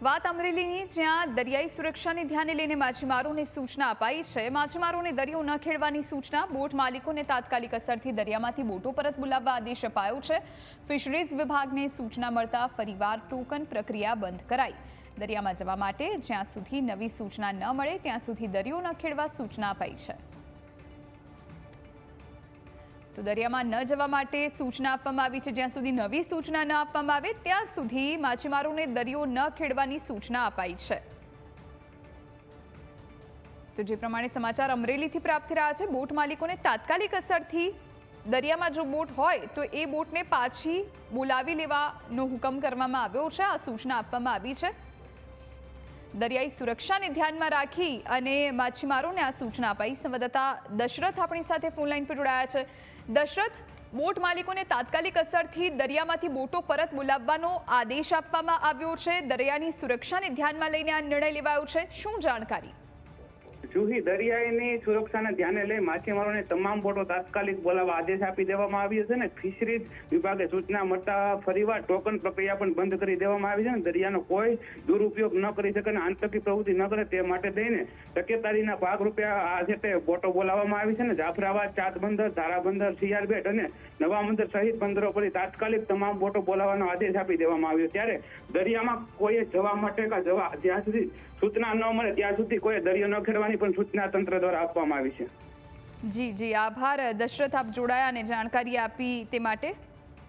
વાત અમરેલીની, જ્યાં દરિયાઈ સુરક્ષાને ધ્યાને લઈને માછીમારોને સૂચના અપાઈ છે। માછીમારોને દરિયો ન ખેડવાની સૂચના, બોટ માલિકોને તાત્કાલિક અસરથી દરિયામાંથી બોટો પરત બોલાવવા આદેશ અપાયો છે। ફિશરીઝ વિભાગને સૂચના મળતા ફરીવાર ટોકન પ્રક્રિયા બંધ કરાઈ। દરિયામાં જવા માટે જ્યાં સુધી નવી સૂચના ન મળે ત્યાં સુધી દરિયો ન ખેડવા સૂચના અપાઈ છે। તો દરિયામાં ન જવા માટે સૂચના આપવામાં આવી છે। જ્યાં સુધી નવી સૂચના ન આપવામાં આવે ત્યાં સુધી માછીમારોને દરિયો ન ખેડવાની સૂચના અપાઈ છે। તો જે પ્રમાણે સમાચાર અમરેલીથી પ્રાપ્ત થઈ રહ્યા છે, બોટ માલિકોને તાત્કાલિક અસરથી દરિયામાં જો બોટ હોય તો એ બોટને પાછી બોલાવી લેવાનો હુકમ કરવામાં આવ્યો છે। આ સૂચના આપવામાં આવી છે। દરિયાઈ સુરક્ષાને ધ્યાનમાં રાખી અને માછીમારોને આ સૂચના અપાઈ। સંવાદદાતા દશરથ આપણી સાથે ફોન લાઈન પર જોડાયા છે। દશરથ, બોટ માલિકોને તાત્કાલિક અસરથી દરિયામાંથી બોટો પરત બોલાવવાનો આદેશ આપવામાં આવ્યો છે। દરિયાની સુરક્ષાને ધ્યાનમાં લઈને આ નિર્ણય લેવાયો છે, શું જાણકારી? જુહી, દરિયાની સુરક્ષાને ધ્યાને લઈ માછીમારોને તમામ બોટો તાત્કાલિક બોલાવવા આદેશ આપી દેવામાં આવ્યો છે ને ફિશરીઝ વિભાગે સૂચના મળતા ફરીવાર ટોકન પ્રક્રિયા પણ બંધ કરી દેવામાં આવી છે ને દરિયાનો કોઈ દુરુપયોગ ન કરી શકે અને આતંકી પ્રવૃત્તિ ન કરે તે માટે થઈને તકેદારીના ભાગરૂપે આ છે તે બોટો બોલાવવામાં આવી છે ને જાફરાબાદ, ચાંદ બંદર, ધારા બંદર, સિયાર બેટ અને નવા બંદર સહિત બંદરો પર તાત્કાલિક તમામ બોટો બોલાવવાનો આદેશ આપી દેવામાં આવ્યો। ત્યારે દરિયામાં કોઈએ જવા માટે જ્યાં સુધી સૂચના ન મળે ત્યાં સુધી કોઈ દરિયો ન ખેડવાની પણ સૂચના તંત્ર દ્વારા આપવામાં આવી છે। જી, આભાર દશરથ, આપ જોડાયા અને જાણકારી આપી તે માટે।